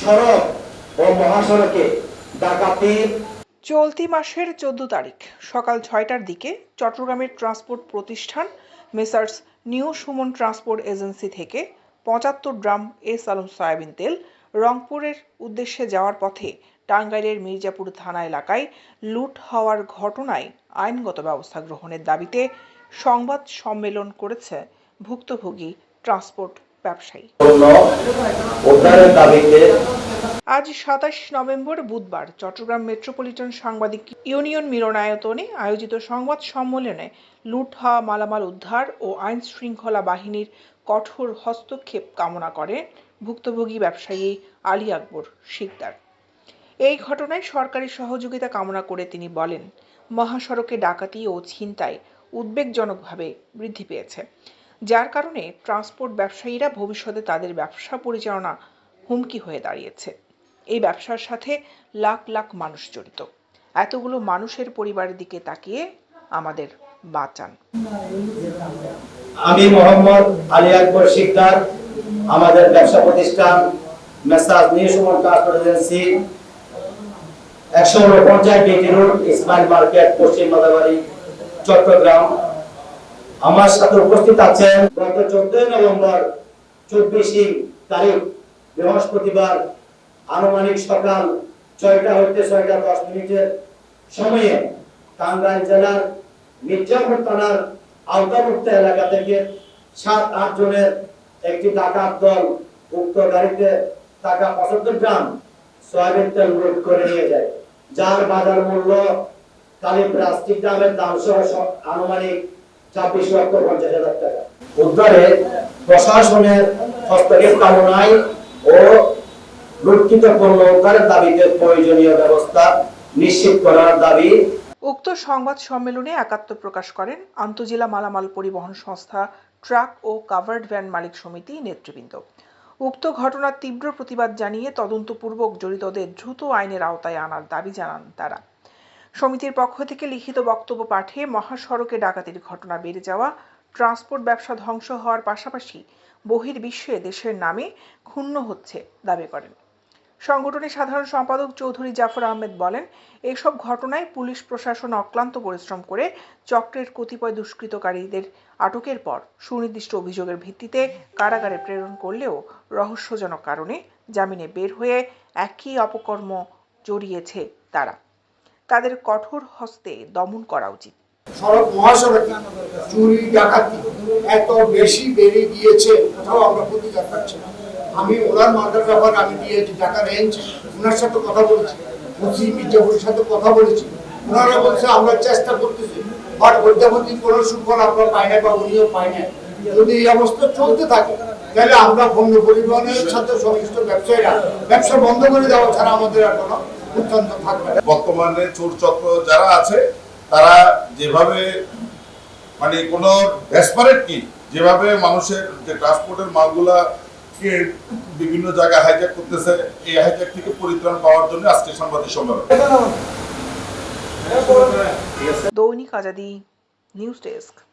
সড়ক ও মহাসড়কে ডাকাতির চলতি মাসের 14 তারিখ সকাল 6টার দিকে চট্টগ্রামের ট্রান্সপোর্ট প্রতিষ্ঠান messrs new Suman transport agency থেকে 75 ড্রাম এস আলম সয়াবিন তেল রংপুরের উদ্দেশ্যে যাওয়ার পথে টাঙ্গাইলের মির্জাপুর থানা এলাকায় লুট হওয়ার ঘটনায় আইনগত ব্যবস্থা গ্রহণের দাবিতে সংবাদ সম্মেলন করেছে ভুক্তভোগী ট্রান্সপোর্ট ব্যবসায়ী। উদ্ধারের দাবিতে আজ 27 নভেম্বর বুধবার চট্টগ্রাম মেট্রোপলিটন সাংবাদিক ইউনিয়ন মিলনায়তনে আয়োজিত সংবাদ সম্মেলনে লুট হওয়া মালামাল উদ্ধার ও আইন শৃঙ্খলা বাহিনীর কঠোর হস্তক্ষেপ কামনা করে ভুক্তভোগী ব্যবসায়ী আলী আকবর শিকদার। এই ঘটনায় সরকারি সহযোগিতা কামনা করে তিনি বলেন, মহাসড়কে ডাকাতি ও ছিনতাই উদ্বেগজনকভাবে বৃদ্ধি পেয়েছে, যার কারণে ট্রান্সপোর্ট ব্যবসায়ীরা ভবিষ্যতে তাদের ব্যবসা পরিচালনা হুমকি হয়ে দাঁড়িয়েছে। এই ব্যবসার সাথে লাখ লাখ মানুষ জড়িত। এতগুলো মানুষের পরিবারের দিকে তাকিয়ে আমাদের বাঁচান। আমি মোহাম্মদ আলী আকবর শিকদার, আমাদের ব্যবসা প্রতিষ্ঠান messrs new Suman transport agency 149 DT road Ismail market পশ্চিম মাদাবাড়ি চট্টগ্রাম। আমার সাথে উপস্থিত আছেন গত 14 নভেম্বর 24 তারিখ বৃহস্পতিবার আনুমানিক সকাল 6টা হইতে 6টা 10 মিনিটের সময়ে টাঙ্গাইল জেলার মির্জাপুর থানার আওতামুক্ত এলাকা থেকে 7-8 জনের একটি ডাকাত দল উক্ত গাড়িতে টাকা 75 গ্রাম সয়াবিন তেল লুট করে নিয়ে যায়, যার বাজার মূল্য কালী প্লাস্টিক দামের দাম সহ আনুমানিক 24,50,000 টাকা। উদ্ধারে প্রশাসনের হস্তক্ষেপ কামনায় ও লুটকৃত পণ্য উদ্ধারের দাবিতে প্রয়োজনীয় ব্যবস্থা নিশ্চিত করার দাবি। উক্ত সংবাদ সম্মেলনে একাত্ম প্রকাশ করেন আন্তঃজেলা মালামাল পরিবহন সংস্থা ট্রাক ও কাভার্ড ভ্যান মালিক সমিতি নেতৃবৃন্দ। উক্ত ঘটনার তীব্র প্রতিবাদ জানিয়ে তদন্তপূর্বক জড়িতদের দ্রুত আইনের আওতায় আনার দাবি জানান তারা। সমিতির পক্ষ থেকে লিখিত বক্তব্য পাঠে মহাসড়কে ডাকাতির ঘটনা বেড়ে যাওয়া, ট্রান্সপোর্ট ব্যবসা ধ্বংস হওয়ার পাশাপাশি বহির্বিশ্বে দেশের নামে ক্ষুণ্ণ হচ্ছে দাবি করেন। সংগঠনের সাধারণ সম্পাদক চৌধুরী জাফর আহমেদ বলেন, এইসব ঘটনায় পুলিশ প্রশাসন অক্লান্ত পরিশ্রম করে চক্রের কতিপয় দুষ্কৃতকারীদের আটকের পর সুনির্দিষ্ট অভিযোগের ভিত্তিতে কারাগারে প্রেরণ করলেও রহস্যজনক কারণে জামিনে বের হয়ে একই অপকর্ম জড়িয়েছে তারা। তাদের কঠোর হস্তে দমন করা উচিত। সড়ক মহাসড়কে চুরি ডাকাতি এত বেশি বেড়ে গিয়েছে, কোথাও আমরা প্রতিকার পাচ্ছি না। আমি ওনার মার্কেট ব্যাপার আমি দিয়েছি ঢাকা রেঞ্জ, ওনার সাথে কথা বলেছি, ওসি মির্জাপুরের সাথে কথা বলেছি। ওনারা বলছে আমরা চেষ্টা করতেছি, বাট অধ্যাপতি কোনো সুফল আমরা পাই না বা উনিও পাই না। যদি এই অবস্থা চলতে থাকে তাহলে আমরা পণ্য পরিবহনের সাথে সংশ্লিষ্ট ব্যবসায়ীরা ব্যবসা বন্ধ করে দেওয়া ছাড়া আমাদের আর কোনো উত্তন্ত থাকবে না। বর্তমানে চোর চক্র যারা আছে তারা যেভাবে মানে কোনো ডেসপারেট কি যেভাবে মানুষের যে ট্রান্সপোর্টের মালগুলা কে বিভিন্ন জায়গায় হাইজ্যাক করতেছে, এই হাইজ্যাক থেকে পরিত্রাণ পাওয়ার জন্য আজকে সাংবাদিক সম্মেলন। দৈনিক আজাদী নিউজ ডেস্ক।